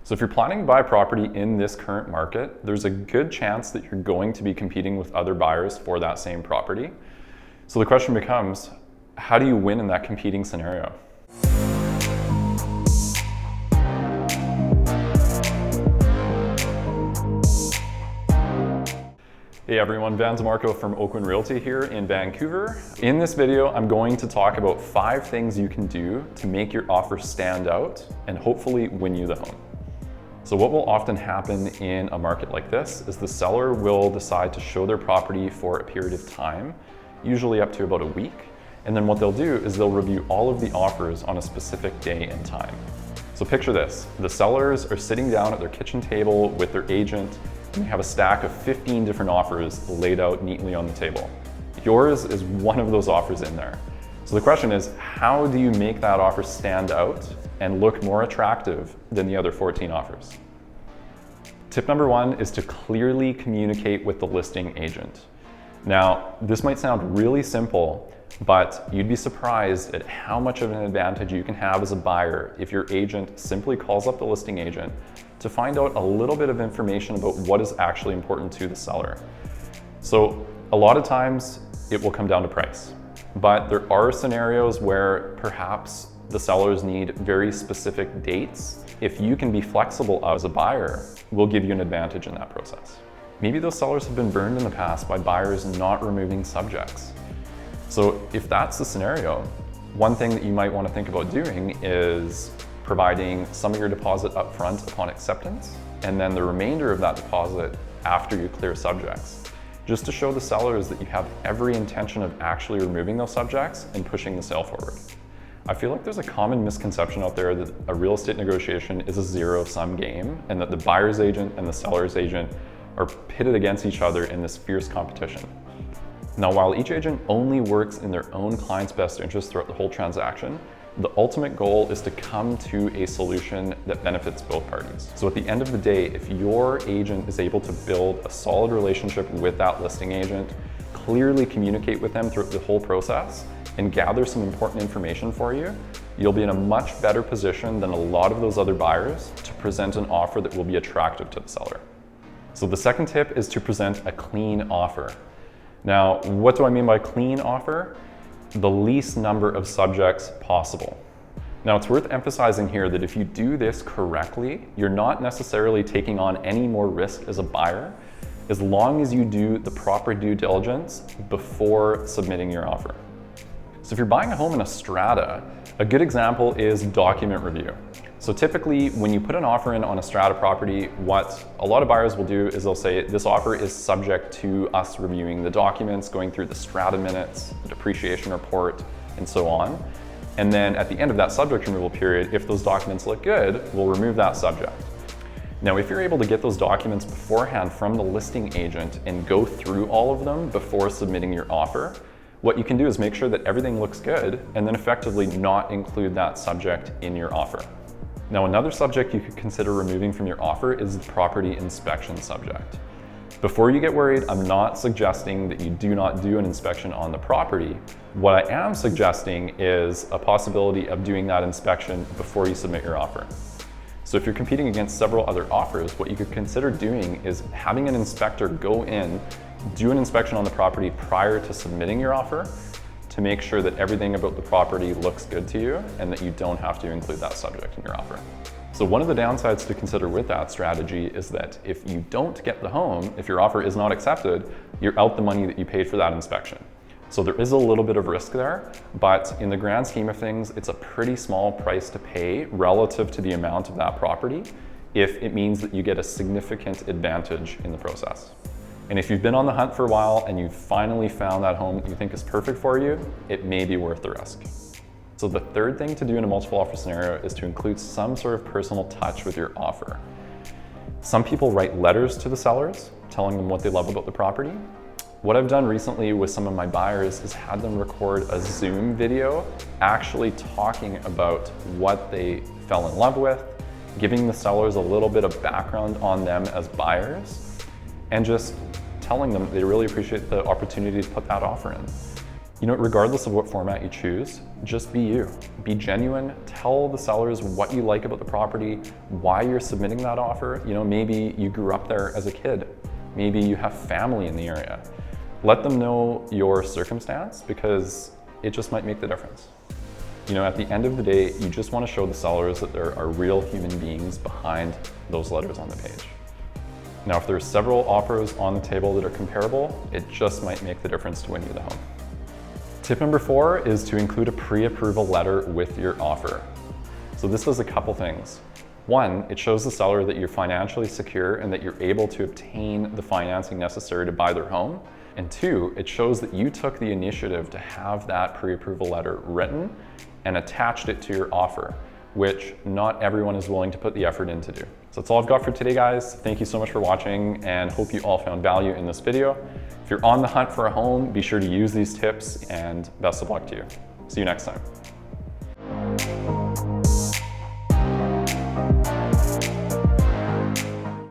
So if you're planning to buy property in this current market, there's a good chance that you're going to be competing with other buyers for that same property. So the question becomes, how do you win in that competing scenario? Hey everyone, Vann De Marco from Oakwyn Realty here in Vancouver. In this video, I'm going to talk about 5 things you can do to make your offer stand out and hopefully win you the home. So what will often happen in a market like this is the seller will decide to show their property for a period of time, usually up to about a week. And then what they'll do is they'll review all of the offers on a specific day and time. So picture this, the sellers are sitting down at their kitchen table with their agent and you have a stack of 15 different offers laid out neatly on the table. Yours is one of those offers in there. So the question is, how do you make that offer stand out and look more attractive than the other 14 offers? Tip number 1 is to clearly communicate with the listing agent. Now, this might sound really simple, but you'd be surprised at how much of an advantage you can have as a buyer if your agent simply calls up the listing agent to find out a little bit of information about what is actually important to the seller. So a lot of times it will come down to price, but there are scenarios where perhaps the sellers need very specific dates. If you can be flexible as a buyer, we'll give you an advantage in that process. Maybe those sellers have been burned in the past by buyers not removing subjects. So if that's the scenario, one thing that you might want to think about doing is providing some of your deposit up front upon acceptance, and then the remainder of that deposit after you clear subjects, just to show the sellers that you have every intention of actually removing those subjects and pushing the sale forward. I feel like there's a common misconception out there that a real estate negotiation is a zero-sum game and that the buyer's agent and the seller's agent are pitted against each other in this fierce competition. Now, while each agent only works in their own client's best interest throughout the whole transaction, the ultimate goal is to come to a solution that benefits both parties. So at the end of the day, if your agent is able to build a solid relationship with that listing agent, clearly communicate with them throughout the whole process, and gather some important information for you, you'll be in a much better position than a lot of those other buyers to present an offer that will be attractive to the seller. So the second tip is to present a clean offer. Now, what do I mean by clean offer? The least number of subjects possible. Now, it's worth emphasizing here that if you do this correctly, you're not necessarily taking on any more risk as a buyer, as long as you do the proper due diligence before submitting your offer. So if you're buying a home in a strata, a good example is document review. So typically when you put an offer in on a strata property, what a lot of buyers will do is they'll say this offer is subject to us reviewing the documents, going through the strata minutes, the depreciation report, and so on. And then at the end of that subject removal period, if those documents look good, we'll remove that subject. Now, if you're able to get those documents beforehand from the listing agent and go through all of them before submitting your offer, what you can do is make sure that everything looks good and then effectively not include that subject in your offer. Now, another subject you could consider removing from your offer is the property inspection subject. Before you get worried, I'm not suggesting that you do not do an inspection on the property. What I am suggesting is a possibility of doing that inspection before you submit your offer. So if you're competing against several other offers, what you could consider doing is having an inspector go in, do an inspection on the property prior to submitting your offer to make sure that everything about the property looks good to you and that you don't have to include that subject in your offer. So one of the downsides to consider with that strategy is that if you don't get the home, if your offer is not accepted, you're out the money that you paid for that inspection. So there is a little bit of risk there, but in the grand scheme of things, it's a pretty small price to pay relative to the amount of that property if it means that you get a significant advantage in the process. And if you've been on the hunt for a while and you've finally found that home that you think is perfect for you, it may be worth the risk. So the third thing to do in a multiple offer scenario is to include some sort of personal touch with your offer. Some people write letters to the sellers telling them what they love about the property. What I've done recently with some of my buyers is had them record a Zoom video actually talking about what they fell in love with, giving the sellers a little bit of background on them as buyers, and just telling them they really appreciate the opportunity to put that offer in. You know, regardless of what format you choose, just be you. Be genuine, tell the sellers what you like about the property, why you're submitting that offer. You know, maybe you grew up there as a kid. Maybe you have family in the area. Let them know your circumstance because it just might make the difference. You know, at the end of the day, you just want to show the sellers that there are real human beings behind those letters on the page. Now, if there's several offers on the table that are comparable, it just might make the difference to win you the home. Tip number 4 is to include a pre-approval letter with your offer. So this does a couple things. One, it shows the seller that you're financially secure and that you're able to obtain the financing necessary to buy their home. And 2, it shows that you took the initiative to have that pre-approval letter written and attached it to your offer, which not everyone is willing to put the effort in to do. So that's all I've got for today, guys. Thank you so much for watching and hope you all found value in this video. If you're on the hunt for a home, be sure to use these tips and best of luck to you. See you next time.